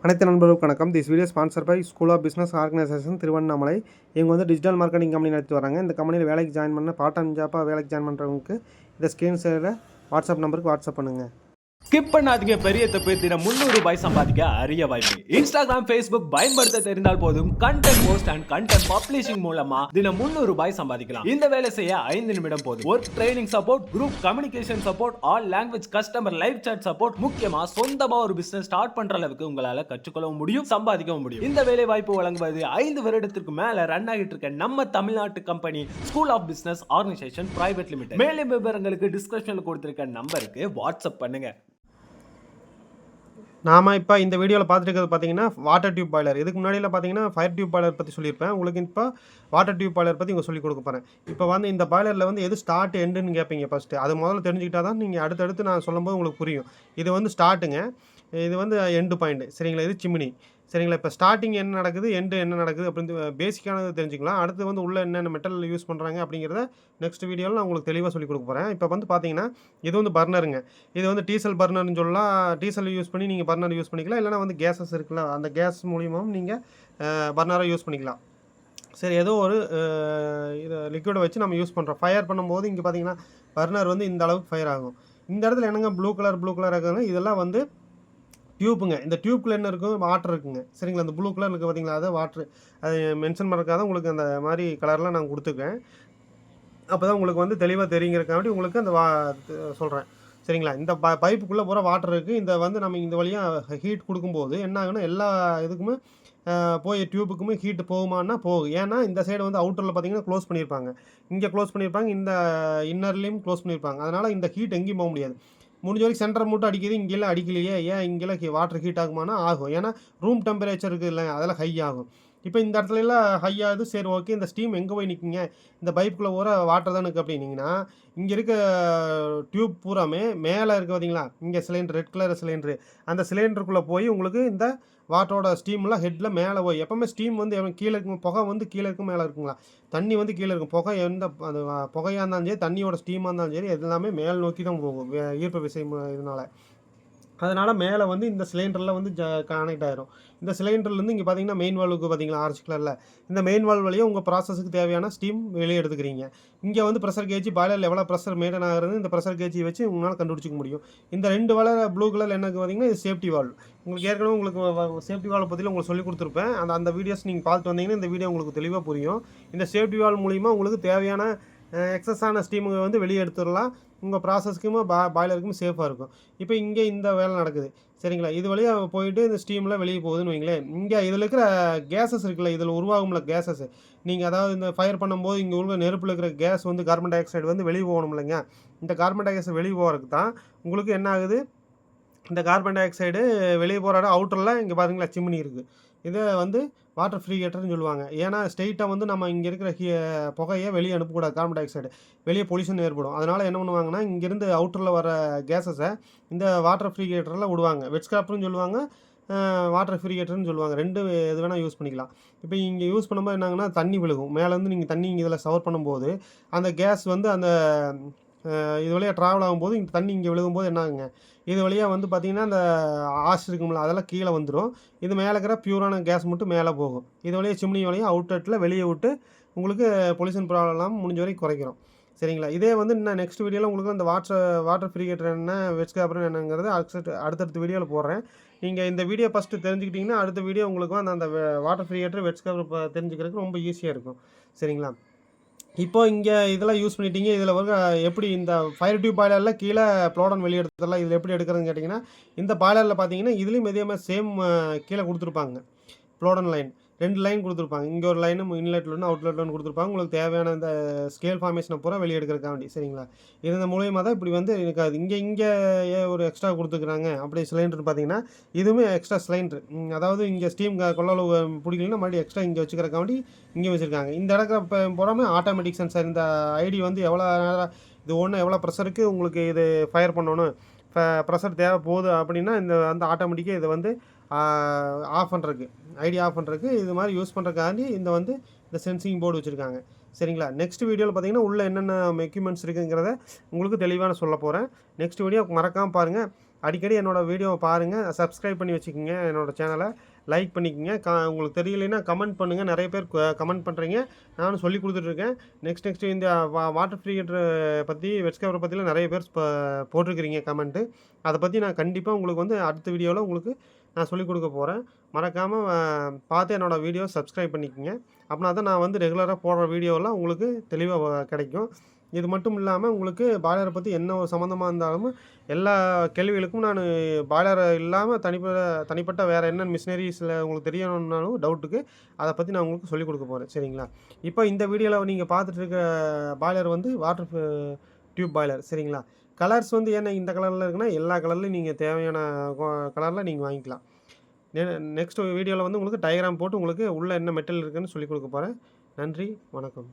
அனைத்து நண்பர்களுக்கு வணக்கம். This video sponsor by school of business organization Tiruvannamalai. இவங்க வந்து டிஜிட்டல் மார்க்கெட்டிங் கம்பெனி நடத்தி வராங்க. இந்த கம்பெனியில் வேலைக்கு ஜாயின் பண்ண பார்ட் டைம் ஜாப்பாக வேலைக்கு ஜாயின் பண்ணுறவங்களுக்கு இந்த ஸ்க்ரீன் ஷேரில் வாட்ஸ்அப் நம்பருக்கு வாட்ஸ்அப் பண்ணுங்கள். ஸ்கிப் பண்ணாதீங்க. பெரிய தப்பு. தினம் 300 ரூபாய் சம்பாதிக்க அரிய வாய்ப்பு. இன்ஸ்டாகிராம், ஃபேஸ்புக் பயன்படுத்த தெரிந்தால் போதும். Content post and content publishing மூலமா தினம் 300 ரூபாய் சம்பாதிக்கலாம். இந்த வேலை செய்ய 5 நிமிடம் போதும். Work training support, group communication support, all language customer live chat support, முக்கியமா சொந்தமா ஒரு பிசினஸ் ஸ்டார்ட் பண்ற அளவுக்கு உங்களால கற்றுக்கொள்ளவும் முடியும், சம்பாதிக்கவும் முடியும். இந்த வேலை வாய்ப்பு வழங்குவது 5 வருடத்திற்கு மேல ரன் ஆகிட்டு இருக்க நம்ம தமிழ்நாட்டு company school of business organization private limited. மேலும் விவரங்களுக்கு டிஸ்கிரிப்ஷன்ல கொடுத்திருக்க நம்பருக்கு வாட்ஸ்அப் பண்ணுங்க. நாம் இப்போ இந்த வீடியோவில் பார்த்துட்டு பார்த்தீங்கன்னா வாட்டர் டியூப் பாய்லர். இதுக்கு முன்னாடியில் பார்த்தீங்கன்னா ஃபயர் டியூப் பாய்லர் பற்றி சொல்லியிருப்பேன். உங்களுக்கு இப்போ வாட்டர் டியூப் பாய்லர் பற்றி இங்கே சொல்லிக் கொடுக்க போகிறேன். இப்போ வந்து இந்த பாய்லரில் வந்து எது ஸ்டார்ட் எண்டுன்னு கேட்பீங்க. ஃபஸ்ட்டு அது முதல்ல தெரிஞ்சுக்கிட்டா தான் நீங்கள் அடுத்தடுத்து நான் சொல்லும்போது உங்களுக்கு புரியும். இது வந்து ஸ்டார்ட்டுங்க, இது வந்து எண்டு பாயிண்ட், சரிங்களா? இது சிம்னி, சரிங்களா? இப்போ ஸ்டார்டிங் என்ன நடக்குது, எண்டு என்ன நடக்குது அப்படின்னு பேசிக்கானது தெரிஞ்சுக்கலாம். அடுத்து வந்து உள்ள என்னென்ன மெட்டல் யூஸ் பண்ணுறாங்க அப்படிங்கிறத நெக்ஸ்ட் வீடியோவில் நான் உங்களுக்கு தெளிவாக சொல்லிக் கொடுக்க போகிறேன். இப்போ வந்து பார்த்தீங்கன்னா இது வந்து பர்னருங்க. இது வந்து டீசல் பர்னர்னு சொல்லலாம். டீசல் யூஸ் பண்ணி நீங்கள் பர்னர் யூஸ் பண்ணிக்கலாம். இல்லைனா வந்து கேஸஸ் இருக்குல்ல, அந்த கேஸ் மூலியமாகவும் நீங்கள் பர்னரை யூஸ் பண்ணிக்கலாம். சரி, ஏதோ ஒரு இதை லிக்விடை வச்சு நம்ம யூஸ் பண்ணுறோம். ஃபயர் பண்ணும்போது இங்கே பார்த்தீங்கன்னா பர்னர் வந்து இந்த அளவுக்கு ஃபயர் ஆகும். இந்த இடத்துல என்னங்க ப்ளூ கலர் இருக்குதுன்னா இதெல்லாம் வந்து டியூப்புங்க. இந்த டியூப்பில் என்ன இருக்கும், வாட்டர் இருக்குங்க, சரிங்களா? அந்த ப்ளூ கலர் இருக்குது பார்த்தீங்களா, அது வாட்ரு. அது மென்ஷன் பண்ணுறதுக்காக தான் உங்களுக்கு அந்த மாதிரி கலர்லாம் நான் கொடுத்துருக்கேன். அப்போ தான் உங்களுக்கு வந்து தெளிவாக தெரியுங்கிறக்காண்டி உங்களுக்கு அந்த சொல்கிறேன், சரிங்களா? இந்த பைப்புக்குள்ளே பூரா வாட்டர் இருக்குது. இந்த வந்து நம்ம இந்த வழியாக ஹீட் கொடுக்கும்போது என்ன ஆகுன்னா எல்லா இதுக்குமே போய் டியூப்புக்குமே ஹீட்டு போகுமான்னா போகும். ஏன்னா இந்த சைடு வந்து அவுட்டரில் பார்த்தீங்கன்னா க்ளோஸ் பண்ணியிருப்பாங்க, இங்கே க்ளோஸ் பண்ணியிருப்பாங்க, இந்த இன்னர்லேயும் க்ளோஸ் பண்ணியிருப்பாங்க. அதனால் இந்த ஹீட் எங்கேயும் போக முடியாது. முடிஞ்ச வரைக்கும் சென்டர் மட்டும் அடிக்குது, இங்கெல்லாம் அடிக்கலையே. ஏன் இங்கெல்லாம் வாட்டர் ஹீட் ஆகுமானா ஆகும். ஏன்னா ரூம் டெம்பரேச்சர் இருக்குது இல்லை, அதெல்லாம் ஹை ஆகும். இப்போ இந்த இடத்துலலாம் ஹை ஆகுது. சரி, ஓகே. இந்த ஸ்டீம் எங்கே போய் நிற்குங்க, இந்த பைப்புக்குள்ளே பூரா வாட்டர் தான் இருக்குது அப்படின்னீங்கன்னா, இங்கே இருக்க டியூப் பூராமே மேலே இருக்குது பார்த்தீங்களா, இங்கே சிலிண்டர், ரெட் கலர் சிலிண்டரு, அந்த சிலிண்டருக்குள்ளே போய் உங்களுக்கு இந்த வாட்டரோட ஸ்டீம்லாம் ஹெட்டில் மேலே போய் எப்போவுமே ஸ்டீம் வந்து கீழே இருக்கும், புகை வந்து கீழே இருக்கும், மேலே இருக்குங்களா, தண்ணி வந்து கீழே இருக்கும். புகை எந்த அது புகையாக இருந்தாலும் சரி, தண்ணியோட ஸ்டீமாக இருந்தாலும் சரி, எல்லாமே மேல் நோக்கி தான் போகும் ஈர்ப்பு விசை இதனால். அதனால் மேலே வந்து இந்த சிலிண்டரில் வந்து கனெக்ட் ஆகிரும். இந்த சிலிண்டர்லேருந்து இங்கே பார்த்தீங்கன்னா மெயின் வால்வுக்கு பார்த்தீங்களா ஆரஞ்சு கலரில், இந்த மெயின் வால்வ் வழியாக உங்கள் ப்ராசஸுக்கு தேவையான ஸ்டீம் வெளியே எடுத்துக்கிறீங்க. இங்கே வந்து ப்ரெஷர் கேஜி, பாய்லரில் எவ்வளோ ப்ரெஷர் மெயின்டைன் ஆகிறது இந்த ப்ரெஷர் கேஜி வச்சு உங்களால் கண்டுபிடிச்சிக்க முடியும். இந்த 2 வலை ப்ளூ கலர் என்னக்கு பார்த்தீங்கன்னா இது சேஃப்டி வால்வ். உங்களுக்கு ஏற்கனவே உங்களுக்கு சேஃப்டி வால்வ் பற்றியில் உங்களுக்கு சொல்லிக் கொடுத்துருப்பேன். அந்த வீடியோஸ் நீங்கள் பார்த்து வந்தீங்கன்னா இந்த வீடியோ உங்களுக்கு தெளிவாக புரியும். இந்த சேஃப்டி வால்வ் மூலிமா உங்களுக்கு தேவையான எக்ஸஸான ஸ்டீமுங்க வந்து வெளியே எடுத்துடலாம். உங்கள் ப்ராசஸ்க்குமே பாய்லருக்கும் சேஃபாக இருக்கும். இப்போ இங்கே இந்த வேலை நடக்குது, சரிங்களா? இது வழியாக போயிட்டு இந்த ஸ்டீம்லாம் வெளியே போகுதுன்னு வைங்களேன். இங்கே இதில் இருக்கிற கேஸஸ் இருக்குல்ல, இதில் உருவாகும்ல கேஸஸ், நீங்கள் அதாவது இந்த ஃபயர் பண்ணும்போது இங்கே உள்ள நெருப்பில் இருக்கிற கேஸ் வந்து கார்பன் டை ஆக்சைடு வந்து வெளியே போகணும் இல்லைங்க. இந்த கார்பன் டை ஆக்சைடு வெளியே போகிறதுக்கு தான் உங்களுக்கு என்ன ஆகுது, இந்த கார்பன் டை ஆக்சைடு வெளியே போகிற இடம் அவுட்டரில் இங்கே பார்த்தீங்களா சிம்னி இருக்குது. இதை வந்து வாட்டர் ஃப்ரீகேட்டர்னு சொல்லுவாங்க. ஏன்னா ஸ்ட்ரெயிட்டாக வந்து நம்ம இங்கே இருக்கிற புகையை வெளியே அனுப்பக்கூடாது, கார்பன் டை ஆக்சைடு வெளியே பொல்யூஷன் ஏற்படும். அதனால் என்ன பண்ணுவாங்கன்னா இங்கேருந்து அவுட்டரில் வர கேஸஸை இந்த வாட்டர் ஃப்ரீகேட்டரில் விடுவாங்க. வெட் ஸ்கிராப்பர்னு சொல்லுவாங்க, வாட்டர் ஃப்ரீகேட்டர்னு சொல்லுவாங்க. 2 எது வேணால் யூஸ் பண்ணிக்கலாம். இப்போ இங்கே யூஸ் பண்ணும்போது என்னாங்கன்னா தண்ணி விழுகும் மேலேருந்து. நீங்கள் தண்ணி இங்கே இதில் ஷவர் பண்ணும்போது அந்த கேஸ் வந்து அந்த இது வழியாக ட்ராவல் ஆகும்போது இந்த தண்ணி இங்கே விழுகும்போது என்ன ஆகுங்க, இது வழியாக வந்து பார்த்திங்கன்னா அந்த ஆஷ் இருக்கும்ல அதெல்லாம் கீழே வந்துடும். இது மேலே இருக்கிற பியூரான கேஸ் மட்டும் மேலே போகும். இது வழியாக சிம்னி வழியாக அவுட்லெட்டில் வெளியே விட்டு உங்களுக்கு பொல்யூஷன் ப்ராப்ளம் முடிஞ்ச வரைக்கும் குறைக்கிறோம், சரிங்களா? இதே வந்து இன்னும் நெக்ஸ்ட் வீடியோவில் உங்களுக்கு அந்த வாட்டர் ஃப்ரீகேட்டர் என்ன, வெட் ஸ்கிராப்பர் என்னங்கிறது அடுத்தடுத்த வீடியோவில் போடுறேன். நீங்கள் இந்த வீடியோ ஃபஸ்ட்டு தெரிஞ்சுக்கிட்டிங்கன்னா அடுத்த வீடியோ உங்களுக்கு வந்து அந்த வாட்டர் ஃப்ரீகேட்டர், வெட் ஸ்கிராப்பர் தெரிஞ்சுக்கிறதுக்கு ரொம்ப ஈஸியாக இருக்கும், சரிங்களா? இப்போ இங்கே இதெல்லாம் யூஸ் பண்ணிட்டீங்க. இதில் வந்து எப்படி இந்த ஃபயர் டியூப் பாய்லரில் கீழே ப்ளோடன் வெளியே எடுத்ததெல்லாம் இதில் எப்படி எடுக்கிறதுன்னு கேட்டிங்கன்னா, இந்த பாய்லரில் பார்த்தீங்கன்னா இதுலேயும் இதே மாதிரி சேம் கீழே கொடுத்துருப்பாங்க ப்ளோடன் லைன். 2 லைன் கொடுத்துருப்பாங்க. இங்கே ஒரு லைனும் இன்லெட்டில் ஒன்று அவுட்லெட்டில் ஒன்று கொடுத்துருப்பாங்க. உங்களுக்கு தேவையான இந்த ஸ்கேல் ஃபார்மேஷனை பூரா வெளியே எடுக்கிறக்காண்டி, சரிங்களா? இது மூலியமாக தான் இப்படி வந்து இருக்காது. இங்கே ஒரு எக்ஸ்ட்ரா கொடுத்துருக்குறாங்க. அப்படி சிலிண்டர் பார்த்தீங்கன்னா இதுவுமே எக்ஸ்ட்ரா சிலிண்டர். அதாவது இங்கே ஸ்டீம் கொள்ளளவு பிடிக்கலன்னா மறுபடியும் எக்ஸ்ட்ரா இங்கே வச்சுக்கிறக்காண்டி இங்கே வச்சுருக்காங்க. இந்த இடத்துல இப்போ போகாமல் ஆட்டோமேட்டிக் சென்சார். இந்த ஐடி வந்து எவ்வளோ நேரம் இது ஒன்று எவ்வளோ ப்ரெஷருக்கு உங்களுக்கு இது ஃபயர் பண்ணணும், ப்ரெஷர் தேவை போகுது அப்படின்னா இந்த வந்து ஆட்டோமேட்டிக்காக இதை வந்து ஆஃப் பண்ணுறதுக்கு, ஐடி ஆஃப் பண்ணுறதுக்கு இது மாதிரி யூஸ் பண்ணுறதுக்காண்டி இந்த சென்சிங் போர்டு வச்சுருக்காங்க, சரிங்களா? நெக்ஸ்ட் வீடியோவில் பார்த்தீங்கன்னா உள்ளே என்னென்ன எக்யூப்மெண்ட்ஸ் இருக்குங்கிறத உங்களுக்கு தெளிவான சொல்ல போகிறேன். நெக்ஸ்ட் வீடியோ மறக்காமல் பாருங்கள். அடிக்கடி என்னோட வீடியோவை பாருங்கள், சப்ஸ்கிரைப் பண்ணி வச்சுக்கோங்க என்னோட சேனலை, லைக் பண்ணிக்கோங்க. உங்களுக்கு தெரியலைன்னா கமெண்ட் பண்ணுங்கள். நிறைய பேர் கமெண்ட் பண்ணுறீங்க, நானும் சொல்லி கொடுத்துட்ருக்கேன். நெக்ஸ்ட் இந்த வாட்டர் ஃபில்டர் பற்றி வெட் ஸ்க்ரப்பர் பற்றிலாம் நிறைய பேர் போட்டிருக்கிறீங்க கமெண்ட்டு. அதை பற்றி நான் கண்டிப்பாக உங்களுக்கு வந்து அடுத்த வீடியோவில் உங்களுக்கு நான் சொல்லிக் கொடுக்க போகிறேன். மறக்காமல் பார்த்து என்னோடய வீடியோ சப்ஸ்கிரைப் பண்ணிக்கோங்க. அப்படின்னா தான் நான் வந்து ரெகுலராக போடுற வீடியோலாம் உங்களுக்கு தெளிவாக கிடைக்கும். இது மட்டும் இல்லாமல் உங்களுக்கு பாய்லரை பற்றி என்ன ஒரு சம்மந்தமாக இருந்தாலும் எல்லா கேள்விகளுக்கும் நான் பாய்லர் இல்லாமல் தனிப்பட்ட வேறு என்ன மிஷினரிஸில் உங்களுக்கு தெரியணுன்னாலும் டவுட்டுக்கு அதை பற்றி நான் உங்களுக்கு சொல்லிக் கொடுக்க போகிறேன். சரிங்களா? இப்போ இந்த வீடியோவில் நீங்கள் பார்த்துட்டு இருக்க பாய்லர் வந்து வாட்டர் டியூப் பாய்லர். சரிங்களா? கலர்ஸ் வந்து ஏன்னா இந்த கலரில் இருக்குன்னா எல்லா கலர்லையும் நீங்கள் தேவையான கலரில் நீங்கள் வாங்கிக்கலாம். நெக்ஸ்ட் வீடியோவில் வந்து உங்களுக்கு டயக்ராம் போட்டு உங்களுக்கு உள்ளே என்ன மெட்டல் இருக்குதுன்னு சொல்லிக் கொடுக்க போகிறேன். நன்றி, வணக்கம்.